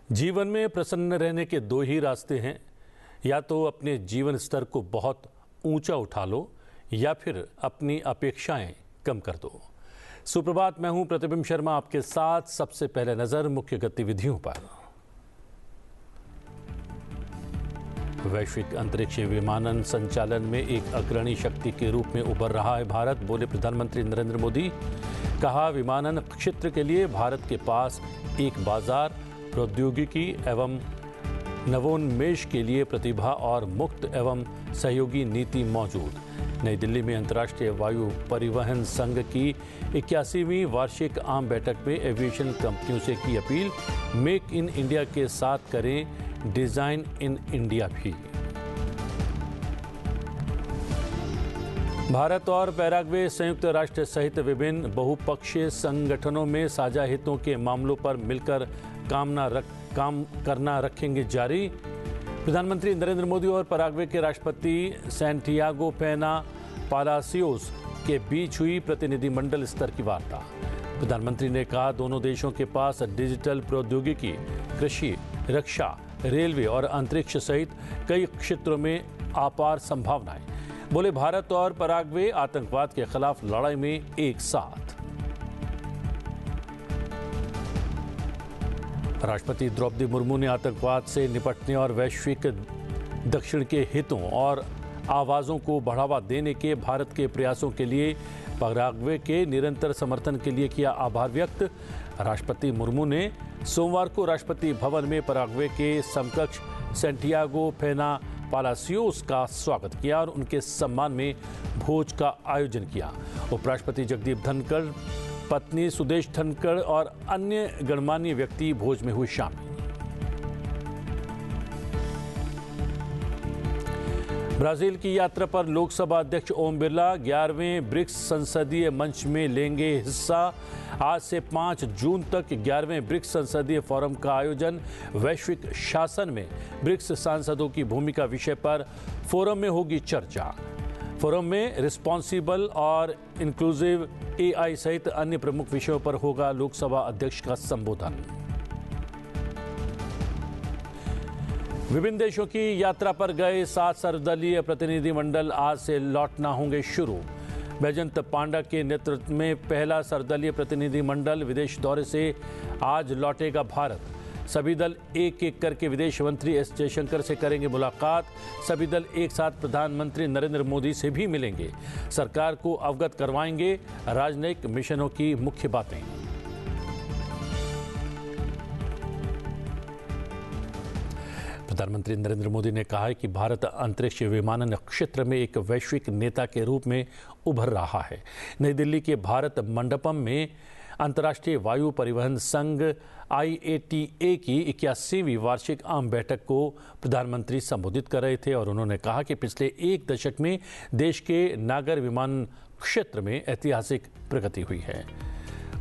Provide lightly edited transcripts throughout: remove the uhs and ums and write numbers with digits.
जीवन में प्रसन्न रहने के दो ही रास्ते हैं, या तो अपने जीवन स्तर को बहुत ऊंचा उठा लो या फिर अपनी अपेक्षाएं कम कर दो। सुप्रभात, मैं हूं प्रतिबिंब शर्मा, आपके साथ सबसे पहले नजर मुख्य गतिविधियों पर। वैश्विक अंतरिक्ष विमानन संचालन में एक अग्रणी शक्ति के रूप में उभर रहा है भारत, बोले प्रधानमंत्री नरेंद्र मोदी। कहा, विमानन क्षेत्र के लिए भारत के पास एक बाजार, प्रौद्योगिकी एवं नवोन्मेष के लिए प्रतिभा और मुक्त एवं सहयोगी नीति मौजूद। नई दिल्ली में अंतर्राष्ट्रीय वायु परिवहन संघ की 81वीं वार्षिक आम बैठक में एविएशन कंपनियों से की अपील, मेक इन इंडिया के साथ करें डिजाइन इन इंडिया भी। भारत और पैराग्वे संयुक्त राष्ट्र सहित विभिन्न बहुपक्षीय संगठनों में साझा हितों के मामलों पर मिलकर काम करना रखेंगे जारी। प्रधानमंत्री नरेंद्र मोदी और पैराग्वे के राष्ट्रपति सैंटियागो पेना पालासियोस के बीच हुई प्रतिनिधिमंडल स्तर की वार्ता। प्रधानमंत्री ने कहा, दोनों देशों के पास डिजिटल प्रौद्योगिकी, कृषि, रक्षा, रेलवे और अंतरिक्ष सहित कई क्षेत्रों में अपार संभावनाएं। बोले, भारत और पैराग्वे आतंकवाद के खिलाफ लड़ाई में एक साथ। राष्ट्रपति द्रौपदी मुर्मू ने आतंकवाद से निपटने और वैश्विक दक्षिण के हितों और आवाज़ों को बढ़ावा देने के भारत के प्रयासों के लिए पैराग्वे के निरंतर समर्थन के लिए किया आभार व्यक्त। राष्ट्रपति मुर्मू ने सोमवार को राष्ट्रपति भवन में पैराग्वे के समकक्ष सैंटियागो पेना पालासियोस का स्वागत किया और उनके सम्मान में भोज का आयोजन किया। उपराष्ट्रपति जगदीप धनखड़, पत्नी सुदेश धनखड़ और अन्य गणमान्य व्यक्ति भोज में हुए शामिल। ब्राजील की यात्रा पर लोकसभा अध्यक्ष ओम बिरला 11वें ब्रिक्स संसदीय मंच में लेंगे हिस्सा। आज से 5 जून तक 11वें ब्रिक्स संसदीय फोरम का आयोजन। वैश्विक शासन में ब्रिक्स सांसदों की भूमिका विषय पर फोरम में होगी चर्चा। फोरम में रिस्पॉन्सिबल और इंक्लूसिव एआई सहित अन्य प्रमुख विषयों पर होगा लोकसभा अध्यक्ष का संबोधन। विभिन्न देशों की यात्रा पर गए 7 सर्वदलीय प्रतिनिधिमंडल आज से लौटना होंगे शुरू। बैजंत पांडा के नेतृत्व में पहला सर्वदलीय प्रतिनिधिमंडल विदेश दौरे से आज लौटेगा भारत। सभी दल एक एक करके विदेश मंत्री एस जयशंकर से करेंगे मुलाकात। सभी दल एक साथ प्रधानमंत्री नरेंद्र मोदी से भी मिलेंगे, सरकार को अवगत करवाएंगे राजनयिक मिशनों की मुख्य बातें। प्रधानमंत्री नरेंद्र मोदी ने कहा है कि भारत अंतरिक्ष विमानन क्षेत्र में एक वैश्विक नेता के रूप में उभर रहा है। नई दिल्ली के भारत मंडपम में अंतर्राष्ट्रीय वायु परिवहन संघ IATA की 81वीं वार्षिक आम बैठक को प्रधानमंत्री संबोधित कर रहे थे और उन्होंने कहा कि पिछले एक दशक में देश के नागर विमान क्षेत्र में ऐतिहासिक प्रगति हुई है।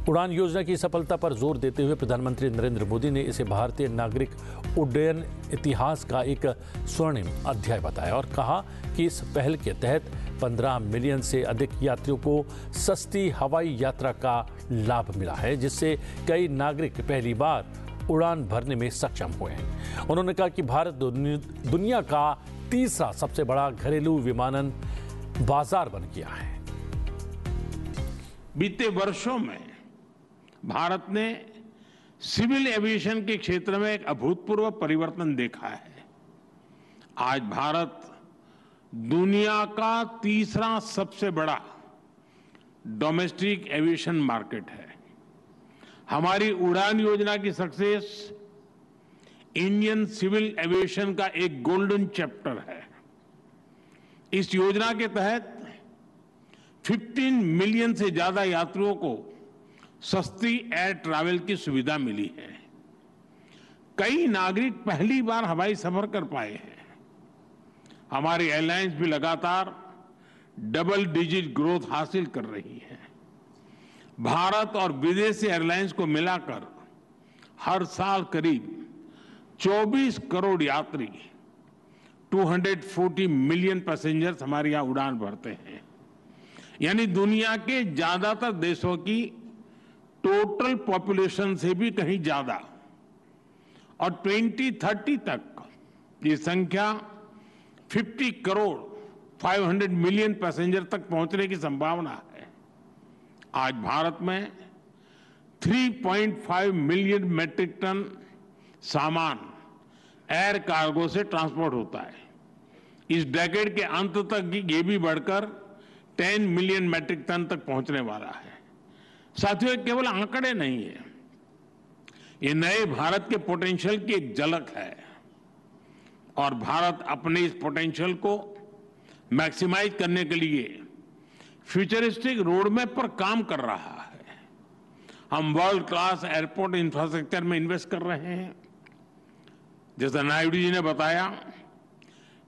उड़ान योजना की सफलता पर जोर देते हुए प्रधानमंत्री नरेंद्र मोदी ने इसे भारतीय नागरिक उड्डयन इतिहास का एक स्वर्णिम अध्याय बताया और कहा कि इस पहल के तहत 15 मिलियन से अधिक यात्रियों को सस्ती हवाई यात्रा का लाभ मिला है, जिससे कई नागरिक पहली बार उड़ान भरने में सक्षम हुए हैं। उन्होंने कहा कि भारत दुनिया का तीसरा सबसे बड़ा घरेलू विमानन बाजार बन गया है। बीते वर्षों में भारत ने सिविल एविएशन के क्षेत्र में एक अभूतपूर्व परिवर्तन देखा है। आज भारत दुनिया का तीसरा सबसे बड़ा डोमेस्टिक एविएशन मार्केट है। हमारी उड़ान योजना की सक्सेस इंडियन सिविल एविएशन का एक गोल्डन चैप्टर है। इस योजना के तहत 15 मिलियन से ज्यादा यात्रियों को सस्ती एयर ट्रैवल की सुविधा मिली है। कई नागरिक पहली बार हवाई सफर कर पाए हैं। हमारी एयरलाइंस भी लगातार डबल डिजिट ग्रोथ हासिल कर रही है। भारत और विदेशी एयरलाइंस को मिलाकर हर साल करीब 24 करोड़ यात्री, 240 मिलियन पैसेंजर्स हमारे यहां उड़ान भरते हैं। यानी दुनिया के ज्यादातर देशों की टोटल पॉपुलेशन से भी कहीं ज्यादा और 2030 तक ये संख्या 50 करोड़ 500 मिलियन पैसेंजर तक पहुंचने की संभावना है। आज भारत में 3.5 मिलियन मैट्रिक टन सामान एयर कार्गो से ट्रांसपोर्ट होता है। इस डेकेड के अंत तक ये भी बढ़कर 10 मिलियन मैट्रिक टन तक पहुंचने वाला है। साथियों, ये केवल आंकड़े नहीं है, ये नए भारत के पोटेंशियल की एक झलक है और भारत अपने इस पोटेंशियल को मैक्सिमाइज करने के लिए फ्यूचरिस्टिक रोडमैप पर काम कर रहा है। हम वर्ल्ड क्लास एयरपोर्ट इंफ्रास्ट्रक्चर में इन्वेस्ट कर रहे हैं। जैसा नायडू जी ने बताया,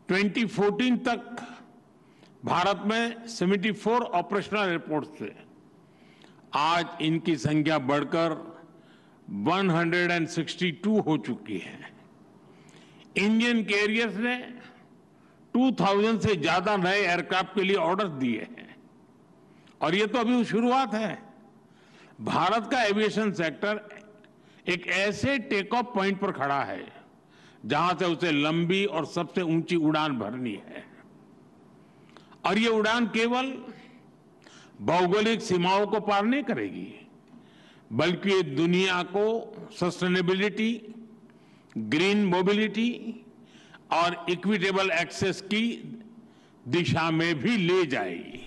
2014 तक भारत में 74 ऑपरेशनल एयरपोर्ट थे। आज इनकी संख्या बढ़कर 162 हो चुकी है। इंडियन कैरियर्स ने 2000 से ज्यादा नए एयरक्राफ्ट के लिए ऑर्डर दिए हैं और ये तो अभी शुरुआत है। भारत का एविएशन सेक्टर एक ऐसे टेक ऑफ पॉइंट पर खड़ा है जहां से उसे लंबी और सबसे ऊंची उड़ान भरनी है और ये उड़ान केवल भौगोलिक सीमाओं को पार नहीं करेगी, बल्कि ये दुनिया को सस्टेनेबिलिटी, ग्रीन मोबिलिटी और इक्विटेबल एक्सेस की दिशा में भी ले जाएगी।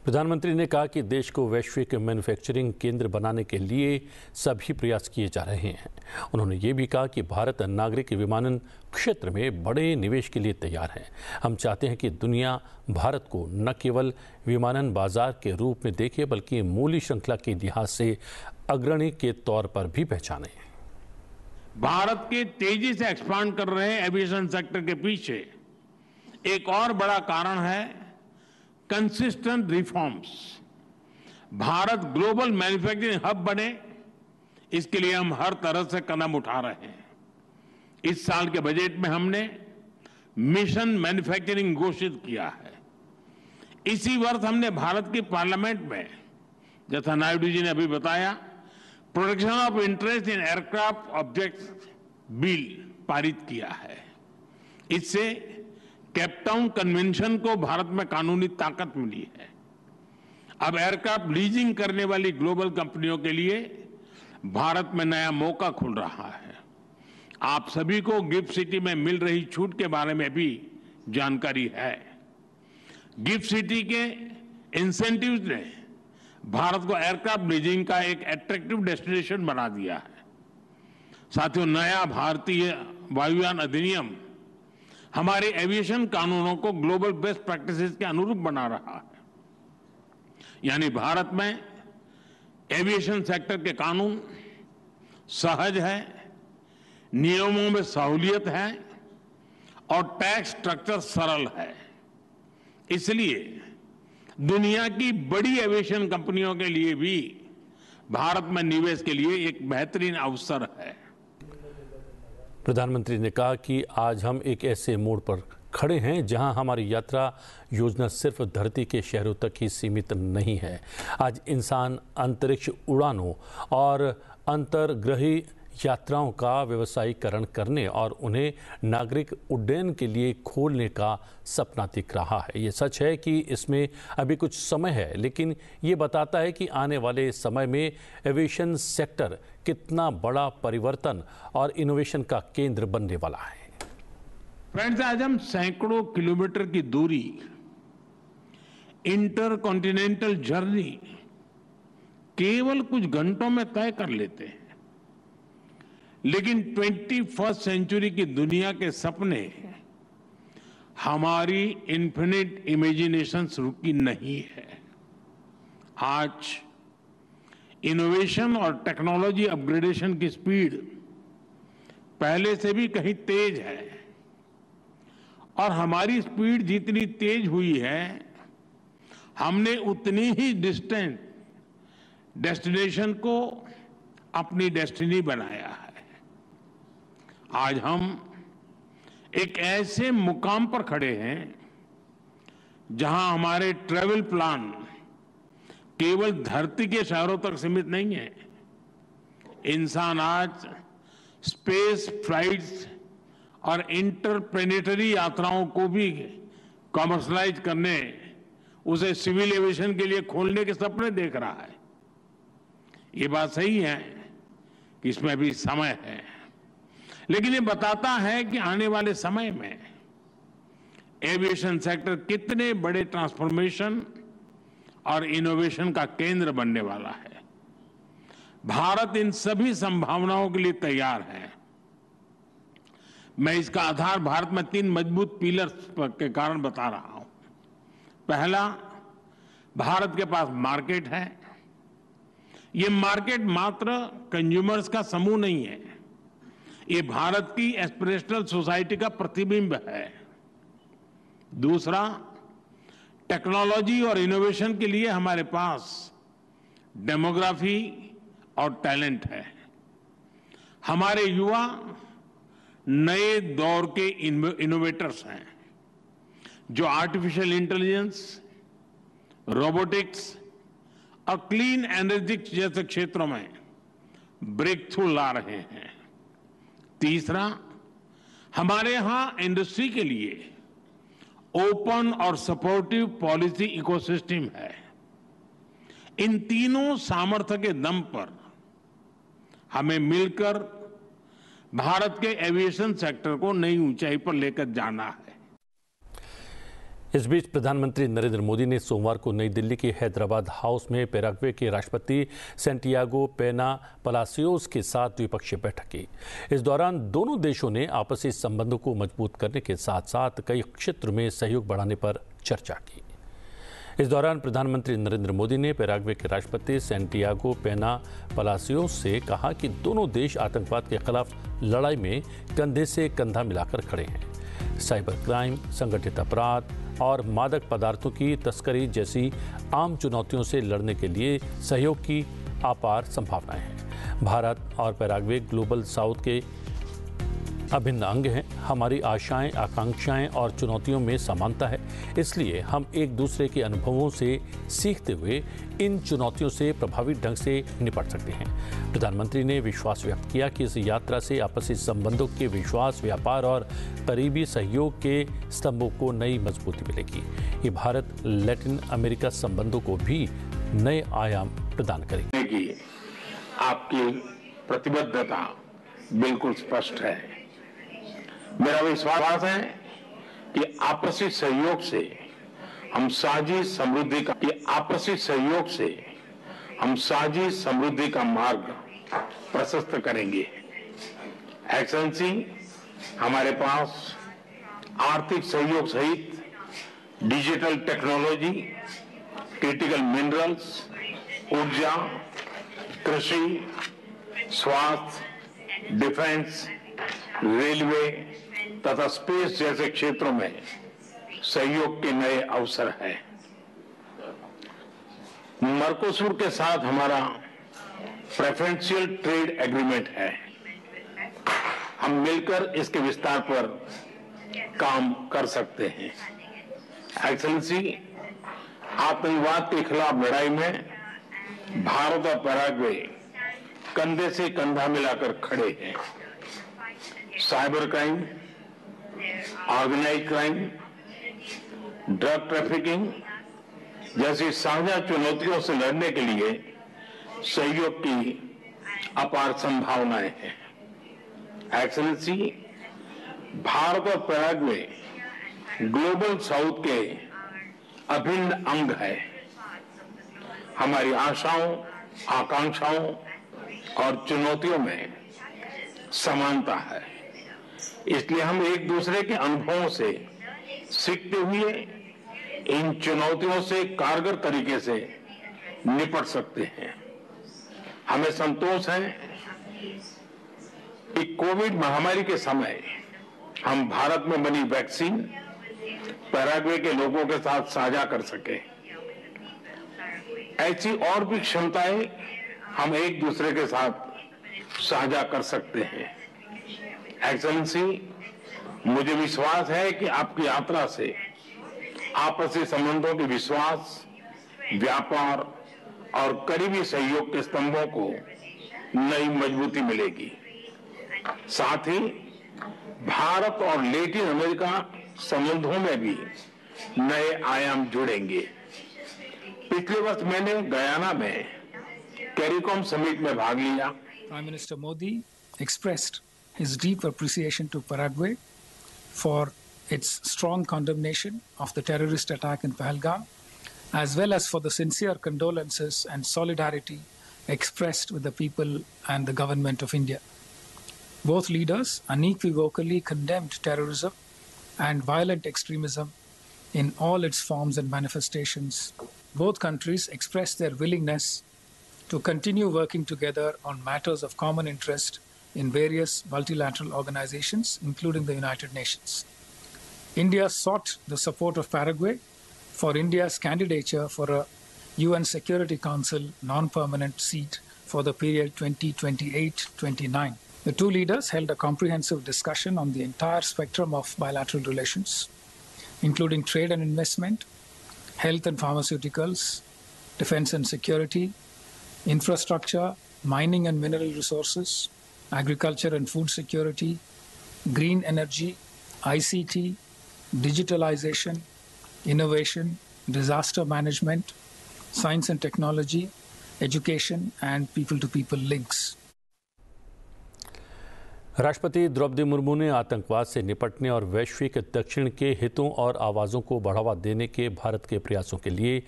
प्रधानमंत्री ने कहा कि देश को वैश्विक मैन्युफैक्चरिंग केंद्र बनाने के लिए सभी प्रयास किए जा रहे हैं। उन्होंने ये भी कहा कि भारत नागरिक विमानन क्षेत्र में बड़े निवेश के लिए तैयार है। हम चाहते हैं कि दुनिया भारत को न केवल विमानन बाजार के रूप में देखे, बल्कि मूल्य श्रृंखला के लिहाज से अग्रणी के तौर पर भी पहचाने। भारत के तेजी से एक्सपांड कर रहे एविएशन सेक्टर के पीछे एक और बड़ा कारण है consistent reforms. Bharat global manufacturing hub बने, इसके लिए हम हर तरह से कदम उठा रहे हैं। इस साल के बजट में हमने मिशन मैन्युफैक्चरिंग घोषित किया है। इसी वर्ष हमने भारत की पार्लियामेंट में, जैसा नायडू जी ने अभी बताया, protection of interest in aircraft objects bill पारित किया है। इससे केपटाउन कन्वेंशन को भारत में कानूनी ताकत मिली है। अब एयरक्राफ्ट लीजिंग करने वाली ग्लोबल कंपनियों के लिए भारत में नया मौका खुल रहा है। आप सभी को गिफ्ट सिटी में मिल रही छूट के बारे में भी जानकारी है। गिफ्ट सिटी के इंसेंटिव्स ने भारत को एयरक्राफ्ट लीजिंग का एक अट्रैक्टिव डेस्टिनेशन बना दिया है। साथियों, नया भारतीय वायुयान अधिनियम हमारे एविएशन कानूनों को ग्लोबल बेस्ट प्रैक्टिसेस के अनुरूप बना रहा है। यानी भारत में एविएशन सेक्टर के कानून सहज है, नियमों में सहूलियत है और टैक्स स्ट्रक्चर सरल है। इसलिए दुनिया की बड़ी एविएशन कंपनियों के लिए भी भारत में निवेश के लिए एक बेहतरीन अवसर है। प्रधानमंत्री ने कहा कि आज हम एक ऐसे मोड़ पर खड़े हैं जहां हमारी यात्रा योजना सिर्फ धरती के शहरों तक ही सीमित नहीं है। आज इंसान अंतरिक्ष उड़ानों और अंतर्ग्रही यात्राओं का व्यवसायीकरण करने और उन्हें नागरिक उड्डयन के लिए खोलने का सपना दिख रहा है। ये सच है कि इसमें अभी कुछ समय है, लेकिन ये बताता है कि आने वाले समय में एविएशन सेक्टर कितना बड़ा परिवर्तन और इनोवेशन का केंद्र बनने वाला है। फ्रेंड्स, आज हम सैकड़ों किलोमीटर की दूरी, इंटरकॉन्टिनेंटल जर्नी केवल कुछ घंटों में तय कर लेते हैं, लेकिन 21st सेंचुरी की दुनिया के सपने हमारी इन्फिनिट इमेजिनेशन रुकी नहीं है। आज इनोवेशन और टेक्नोलॉजी अपग्रेडेशन की स्पीड पहले से भी कहीं तेज है और हमारी स्पीड जितनी तेज हुई है, हमने उतनी ही डिस्टेंट डेस्टिनेशन को अपनी डेस्टिनी बनाया है। आज हम एक ऐसे मुकाम पर खड़े हैं जहां हमारे ट्रैवल प्लान केवल धरती के शहरों तक सीमित नहीं है। इंसान आज स्पेस फ्लाइट्स और इंटरप्लेनेटरी यात्राओं को भी कॉमर्शलाइज करने, उसे सिविल एविएशन के लिए खोलने के सपने देख रहा है। ये बात सही है कि इसमें भी समय है, लेकिन ये बताता है कि आने वाले समय में एविएशन सेक्टर कितने बड़े ट्रांसफॉर्मेशन और इनोवेशन का केंद्र बनने वाला है। भारत इन सभी संभावनाओं के लिए तैयार है। मैं इसका आधार भारत में 3 मजबूत पिलर्स के कारण बता रहा हूं। पहला, भारत के पास मार्केट है। ये मार्केट मात्र कंज्यूमर्स का समूह नहीं है, ये भारत की एस्पिरेशनल सोसाइटी का प्रतिबिंब है। दूसरा, टेक्नोलॉजी और इनोवेशन के लिए हमारे पास डेमोग्राफी और टैलेंट है। हमारे युवा नए दौर के इनोवेटर्स हैं जो आर्टिफिशियल इंटेलिजेंस, रोबोटिक्स और क्लीन एनर्जी जैसे क्षेत्रों में ब्रेक थ्रू ला रहे हैं। तीसरा, हमारे यहां इंडस्ट्री के लिए ओपन और सपोर्टिव पॉलिसी इकोसिस्टम है। इन तीनों सामर्थ्य के दम पर हमें मिलकर भारत के एविएशन सेक्टर को नई ऊंचाई पर लेकर जाना है। इस बीच प्रधानमंत्री नरेंद्र मोदी ने सोमवार को नई दिल्ली के हैदराबाद हाउस में पैराग्वे के राष्ट्रपति सैंटियागो पेना पलासियोस के साथ द्विपक्षीय बैठक की। इस दौरान दोनों देशों ने आपसी संबंधों को मजबूत करने के साथ साथ कई क्षेत्र में सहयोग बढ़ाने पर चर्चा की। इस दौरान प्रधानमंत्री नरेंद्र मोदी ने पैराग्वे के राष्ट्रपति सैंटियागो पेना पलासियोस से कहा कि दोनों देश आतंकवाद के खिलाफ लड़ाई में कंधे से कंधा मिलाकर खड़े हैं। साइबर क्राइम, संगठित अपराध और मादक पदार्थों की तस्करी जैसी आम चुनौतियों से लड़ने के लिए सहयोग की अपार संभावनाएं हैं। भारत और पैराग्वे ग्लोबल साउथ के अभिन्न अंग हैं। हमारी आशाएं, आकांक्षाएं और चुनौतियों में समानता है, इसलिए हम एक दूसरे के अनुभवों से सीखते हुए इन चुनौतियों से प्रभावी ढंग से निपट सकते हैं। प्रधानमंत्री ने विश्वास व्यक्त किया कि इस यात्रा से आपसी संबंधों के विश्वास, व्यापार और करीबी सहयोग के स्तंभों को नई मजबूती मिलेगी। ये भारत लैटिन अमेरिका संबंधों को भी नए आयाम प्रदान करेगी। आपकी प्रतिबद्धता बिल्कुल स्पष्ट है। मेरा विश्वास है कि आपसी सहयोग से हम साझी समृद्धि का मार्ग प्रशस्त करेंगे। एक्सेलेंसी, हमारे पास आर्थिक सहयोग सहित डिजिटल टेक्नोलॉजी, क्रिटिकल मिनरल्स, ऊर्जा, कृषि, स्वास्थ्य, डिफेंस, रेलवे तथा स्पेस जैसे क्षेत्रों में सहयोग के नए अवसर हैं। मर्कोसुर के साथ हमारा प्रेफरेंशियल ट्रेड एग्रीमेंट है। हम मिलकर इसके विस्तार पर काम कर सकते हैं। एक्सेलेंसी, आतंकवाद के खिलाफ लड़ाई में भारत और पैराग्वे कंधे से कंधा मिलाकर खड़े हैं। Cyber crime, organised crime, drug trafficking जैसी साझा चुनौतियों से लड़ने के लिए सहयोग की अपार संभावनाएं हैं। एक्सेलेंसी, भारत और पैराग्वे ग्लोबल साउथ के अभिन्न अंग है। हमारी आशाओं, आकांक्षाओं और चुनौतियों में समानता है, इसलिए हम एक दूसरे के अनुभवों से सीखते हुए इन चुनौतियों से कारगर तरीके से निपट सकते हैं। हमें संतोष है कि कोविड महामारी के समय हम भारत में बनी वैक्सीन पैराग्वे के लोगों के साथ साझा कर सके। ऐसी और भी क्षमताएं हम एक दूसरे के साथ साझा कर सकते हैं। एक्सेलेंसी, मुझे विश्वास है कि आपकी यात्रा से आपसी संबंधों के विश्वास, व्यापार और करीबी सहयोग के स्तंभों को नई मजबूती मिलेगी। साथ ही भारत और लैटिन अमेरिका संबंधों में भी नए आयाम जुड़ेंगे। पिछले वर्ष मैंने गयाना में कैरिकॉम समिट में भाग लिया। Prime Minister Modi expressed his deep appreciation to Paraguay for its strong condemnation of the terrorist attack in Pahalgam, as well as for the sincere condolences and solidarity expressed with the people and the government of India. Both leaders unequivocally condemned terrorism and violent extremism in all its forms and manifestations. Both countries expressed their willingness to continue working together on matters of common interest in various multilateral organizations, including the United Nations. India sought the support of Paraguay for India's candidature for a UN Security Council non-permanent seat for the period 2028-29. The two leaders held a comprehensive discussion on the entire spectrum of bilateral relations, including trade and investment, health and pharmaceuticals, defense and security, infrastructure, mining and mineral resources, agriculture and food security, green energy, ICT, digitalization, innovation, disaster management, science and technology, education, and people-to-people links. राष्ट्रपति द्रौपदी मुर्मू ने आतंकवाद से निपटने और वैश्विक दक्षिण के हितों और आवाज़ों को बढ़ावा देने के भारत के प्रयासों के लिए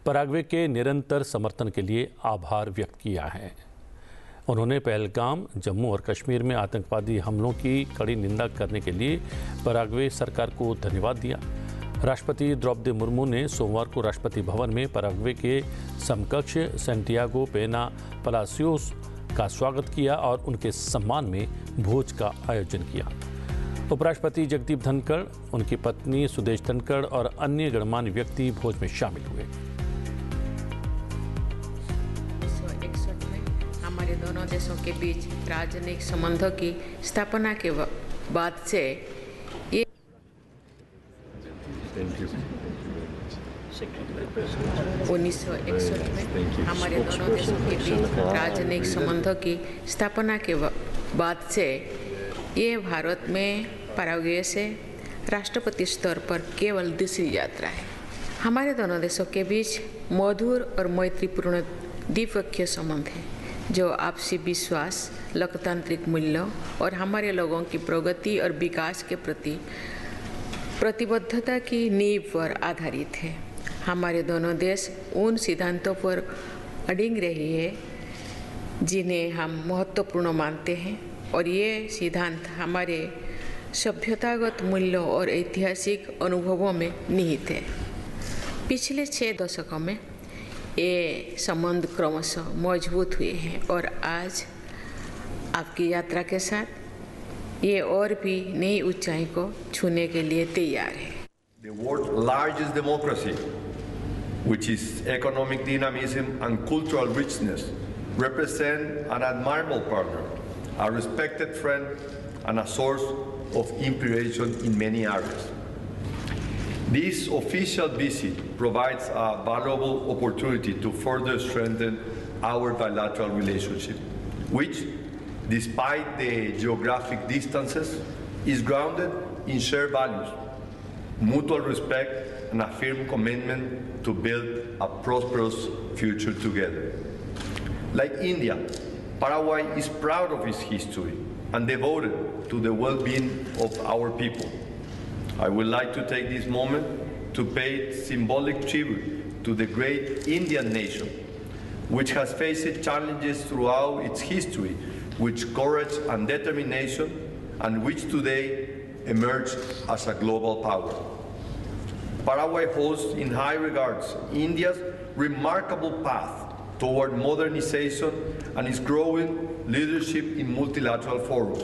पैराग्वे के निरंतर समर्थन के लिए आभार व्यक्त किया है। उन्होंने पहलगाम, जम्मू और कश्मीर में आतंकवादी हमलों की कड़ी निंदा करने के लिए पैराग्वे सरकार को धन्यवाद दिया। राष्ट्रपति द्रौपदी मुर्मू ने सोमवार को राष्ट्रपति भवन में पैराग्वे के समकक्ष सैंटियागो पेना पलासियोस का स्वागत किया और उनके सम्मान में भोज का आयोजन किया। उपराष्ट्रपति जगदीप धनखड़, उनकी पत्नी सुदेश धनखड़ और अन्य गणमान्य व्यक्ति भोज में शामिल हुए। 1961 में हमारे दोनों देशों के बीच राजनयिक संबंधों की स्थापना के बाद से ये 1961 में हमारे दोनों देशों के बीच राजनयिक संबंधों की स्थापना के बाद से ये भारत में पैराग्वे से राष्ट्रपति स्तर पर केवल दूसरी यात्रा है। हमारे दोनों देशों के बीच मधुर और मैत्रीपूर्ण द्विपक्षीय संबंध है जो आपसी विश्वास, लोकतांत्रिक मूल्यों और हमारे लोगों की प्रगति और विकास के प्रति प्रतिबद्धता की नींव पर आधारित है। हमारे दोनों देश उन सिद्धांतों पर अडिग रहे हैं जिन्हें हम महत्वपूर्ण मानते हैं और ये सिद्धांत हमारे सभ्यतागत मूल्यों और ऐतिहासिक अनुभवों में निहित है। पिछले 6 दशकों में ये संबंध क्रमशः मजबूत हुए हैं और आज आपकी यात्रा के साथ ये और भी नई ऊंचाई को छूने के लिए तैयार है। The world's largest democracy, which is economic dynamism and cultural richness, represent an admirable partner, a respected friend, and a source of inspiration in many areas. This official visit provides a valuable opportunity to further strengthen our bilateral relationship, which, despite the geographic distances, is grounded in shared values, mutual respect, and a firm commitment to build a prosperous future together. Like India, Paraguay is proud of its history and devoted to the well-being of our people. I would like to take this moment to pay symbolic tribute to the great Indian nation, which has faced challenges throughout its history with courage and determination, and which today emerged as a global power. Paraguay holds in high regards India's remarkable path toward modernization and its growing leadership in multilateral forums.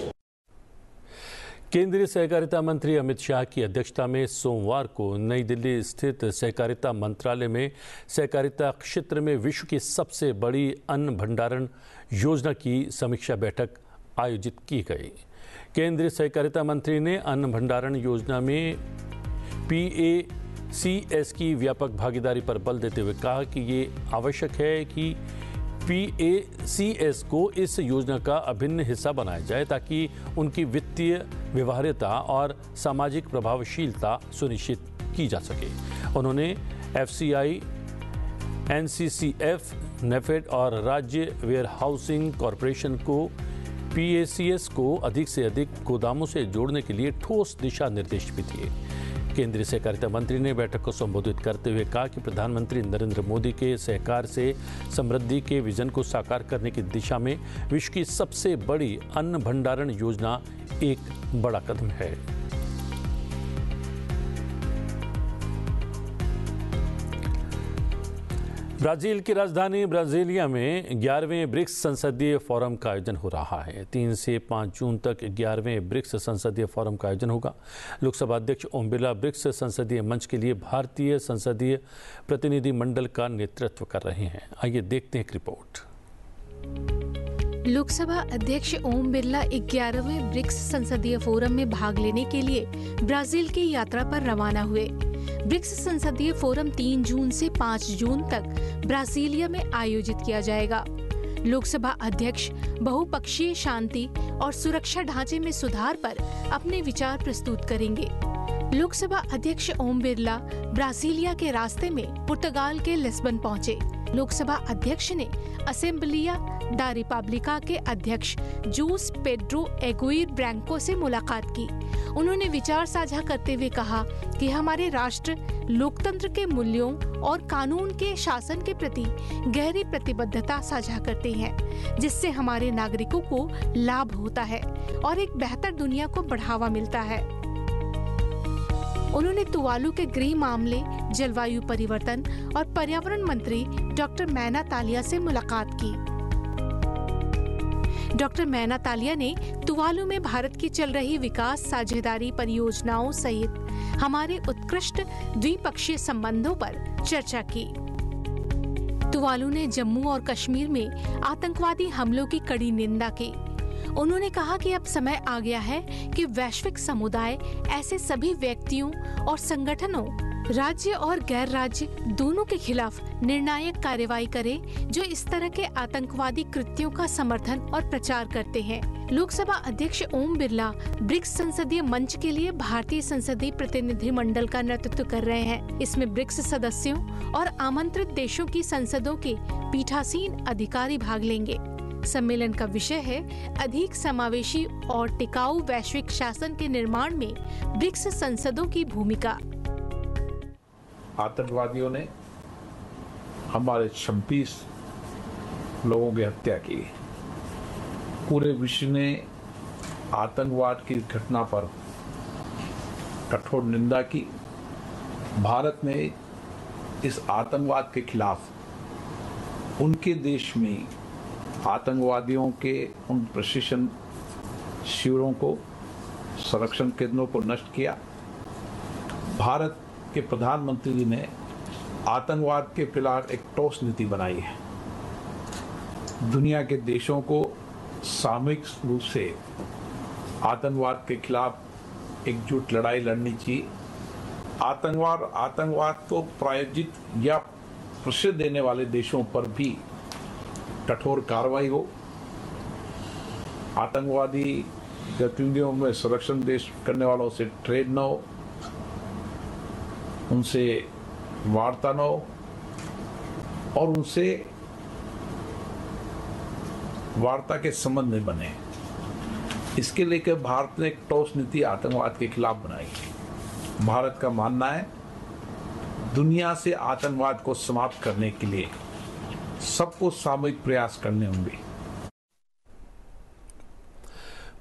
केंद्रीय सहकारिता मंत्री अमित शाह की अध्यक्षता में सोमवार को नई दिल्ली स्थित सहकारिता मंत्रालय में सहकारिता क्षेत्र में विश्व की सबसे बड़ी अन्न भंडारण योजना की समीक्षा बैठक आयोजित की गई। केंद्रीय सहकारिता मंत्री ने अन्न भंडारण योजना में PACS की व्यापक भागीदारी पर बल देते हुए कहा कि ये आवश्यक है कि PACS को इस योजना का अभिन्न हिस्सा बनाया जाए ताकि उनकी वित्तीय व्यवहार्यता और सामाजिक प्रभावशीलता सुनिश्चित की जा सके। उन्होंने FCI, NCCF, नेफेड और राज्य वेयरहाउसिंग कॉरपोरेशन को PACS को अधिक से अधिक गोदामों से जोड़ने के लिए ठोस दिशा निर्देश भी दिए। केंद्रीय सहकारिता मंत्री ने बैठक को संबोधित करते हुए कहा कि प्रधानमंत्री नरेंद्र मोदी के सहकार से समृद्धि के विजन को साकार करने की दिशा में विश्व की सबसे बड़ी अन्न भंडारण योजना एक बड़ा कदम है। ब्राजील की राजधानी ब्राजीलिया में 11वें ब्रिक्स संसदीय फोरम का आयोजन हो रहा है। 3 से 5 जून तक 11वें ब्रिक्स संसदीय फोरम का आयोजन होगा। लोकसभा अध्यक्ष ओम बिरला ब्रिक्स संसदीय मंच के लिए भारतीय संसदीय प्रतिनिधि मंडल का नेतृत्व कर रहे हैं। आइए देखते हैं एक रिपोर्ट। लोकसभा अध्यक्ष ओम बिरला 11वें ब्रिक्स संसदीय फोरम में भाग लेने के लिए ब्राजील की यात्रा पर रवाना हुए। ब्रिक्स संसदीय फोरम 3 जून से 5 जून तक ब्राजीलिया में आयोजित किया जाएगा। लोकसभा अध्यक्ष बहुपक्षीय शांति और सुरक्षा ढांचे में सुधार पर अपने विचार प्रस्तुत करेंगे। लोकसभा अध्यक्ष ओम बिरला ब्राजीलिया के रास्ते में पुर्तगाल के लिस्बन पहुंचे। लोकसभा अध्यक्ष ने असेंबलिया दा रिपब्लिका के अध्यक्ष जूस पेड्रो एगुइर ब्रैंको से मुलाकात की। उन्होंने विचार साझा करते हुए कहा कि हमारे राष्ट्र लोकतंत्र के मूल्यों और कानून के शासन के प्रति गहरी प्रतिबद्धता साझा करते हैं, जिससे हमारे नागरिकों को लाभ होता है और एक बेहतर दुनिया को बढ़ावा मिलता है। उन्होंने तुवालू के गृह मामले, जलवायु परिवर्तन और पर्यावरण मंत्री डॉक्टर मैना तालिया से मुलाकात की। डॉक्टर मैना तालिया ने तुवालू में भारत की चल रही विकास साझेदारी परियोजनाओं सहित हमारे उत्कृष्ट द्विपक्षीय संबंधों पर चर्चा की। तुवालू ने जम्मू और कश्मीर में आतंकवादी हमलों की कड़ी निंदा की। उन्होंने कहा कि अब समय आ गया है कि वैश्विक समुदाय ऐसे सभी व्यक्तियों और संगठनों, राज्य और गैर राज्य दोनों के खिलाफ निर्णायक कार्रवाई करे जो इस तरह के आतंकवादी कृत्यों का समर्थन और प्रचार करते हैं। लोकसभा अध्यक्ष ओम बिरला ब्रिक्स संसदीय मंच के लिए भारतीय संसदीय प्रतिनिधि मंडल का नेतृत्व कर रहे हैं। इसमें ब्रिक्स सदस्यों और आमंत्रित देशों की संसदों के पीठासीन अधिकारी भाग लेंगे। सम्मेलन का विषय है अधिक समावेशी और टिकाऊ वैश्विक शासन के निर्माण में ब्रिक्स संसदों की भूमिका। आतंकवादियों ने हमारे 26 लोगों की हत्या की। पूरे विश्व ने आतंकवाद की घटना पर कठोर निंदा की। भारत ने इस आतंकवाद के खिलाफ उनके देश में आतंकवादियों के उन प्रशिक्षण शिविरों को, संरक्षण केंद्रों को नष्ट किया। भारत के प्रधानमंत्री जी ने आतंकवाद के खिलाफ एक ठोस नीति बनाई है। दुनिया के देशों को सामूहिक रूप से आतंकवाद के खिलाफ एकजुट लड़ाई लड़नी चाहिए। आतंकवाद को प्रायोजित या प्रश्रय देने वाले देशों पर भी कठोर कार्रवाई हो। आतंकवादी गतिविधियों में संरक्षण देश करने वालों से ट्रेड न हो, उनसे वार्ता न हो और उनसे वार्ता के संबंध में बने। इसके लेकर भारत ने एक ठोस नीति आतंकवाद के खिलाफ बनाई। भारत का मानना है दुनिया से आतंकवाद को समाप्त करने के लिए सबको सामूहिक प्रयास करने होंगे।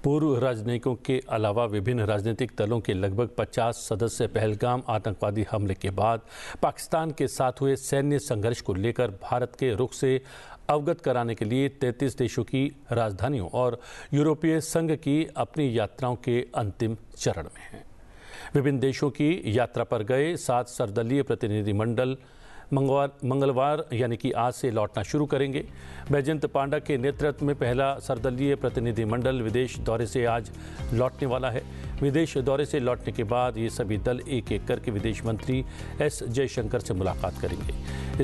पूर्व राजनयिकों के अलावा विभिन्न राजनीतिक दलों के लगभग 50 सदस्य पहलगाम आतंकवादी हमले के बाद पाकिस्तान के साथ हुए सैन्य संघर्ष को लेकर भारत के रुख से अवगत कराने के लिए 33 देशों की राजधानियों और यूरोपीय संघ की अपनी यात्राओं के अंतिम चरण में हैं। विभिन्न देशों की यात्रा पर गए 7 सर्वदलीय प्रतिनिधिमंडल मंगलवार यानी कि आज से लौटना शुरू करेंगे। बैजयंत पांडा के नेतृत्व में पहला सर्वदलीय प्रतिनिधिमंडल विदेश दौरे से आज लौटने वाला है। विदेश दौरे से लौटने के बाद ये सभी दल एक एक करके विदेश मंत्री एस जयशंकर से मुलाकात करेंगे।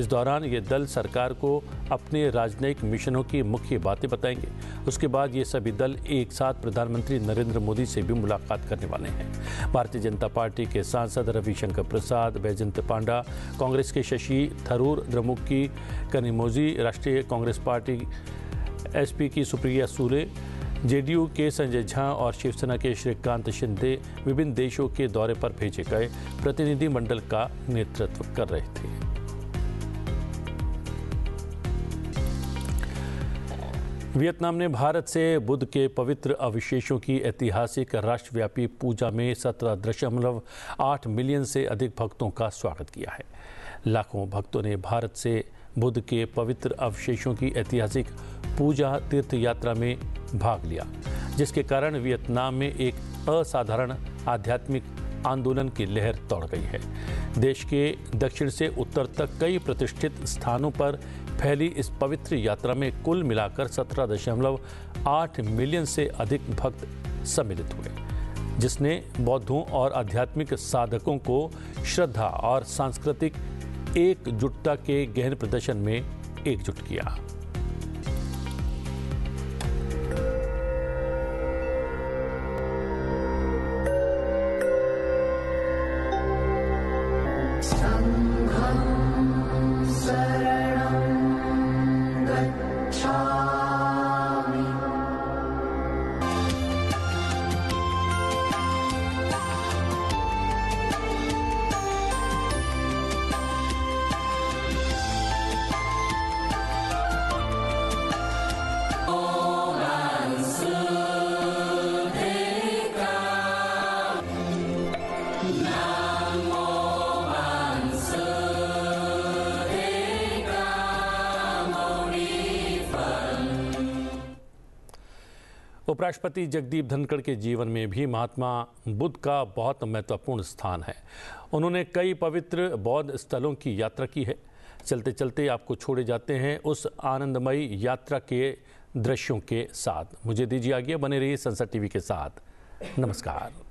इस दौरान ये दल सरकार को अपने राजनयिक मिशनों की मुख्य बातें बताएंगे। उसके बाद ये सभी दल एक साथ प्रधानमंत्री नरेंद्र मोदी से भी मुलाकात करने वाले हैं। भारतीय जनता पार्टी के सांसद रविशंकर प्रसाद, बैजयंत पांडा, कांग्रेस के शशि थरूर, द्रमुक की कनिमोझी, राष्ट्रीय कांग्रेस पार्टी एसपी की सुप्रिया सूले, जेडीयू के संजय झा और शिवसेना के श्रीकांत शिंदे विभिन्न देशों के दौरे पर भेजे गए प्रतिनिधिमंडल का नेतृत्व कर रहे थे। वियतनाम ने भारत से बुद्ध के पवित्र अवशेषों की ऐतिहासिक राष्ट्रव्यापी पूजा में 17.8 मिलियन से अधिक भक्तों का स्वागत किया है। लाखों भक्तों ने भारत से बुद्ध के पवित्र अवशेषों की ऐतिहासिक पूजा तीर्थ यात्रा में भाग लिया, जिसके कारण वियतनाम में एक असाधारण आध्यात्मिक आंदोलन की लहर दौड़ गई है। देश के दक्षिण से उत्तर तक कई प्रतिष्ठित स्थानों पर फैली इस पवित्र यात्रा में कुल मिलाकर 17.8 मिलियन से अधिक भक्त सम्मिलित हुए, जिसने बौद्धों और आध्यात्मिक साधकों को श्रद्धा और सांस्कृतिक एकजुटता के गहन प्रदर्शन में एकजुट किया। उपराष्ट्रपति जगदीप धनखड़ के जीवन में भी महात्मा बुद्ध का बहुत महत्वपूर्ण स्थान है। उन्होंने कई पवित्र बौद्ध स्थलों की यात्रा की है। चलते चलते आपको छोड़े जाते हैं उस आनंदमयी यात्रा के दृश्यों के साथ। मुझे दीजिए आज्ञा, बने रहिए संसद टीवी के साथ। नमस्कार।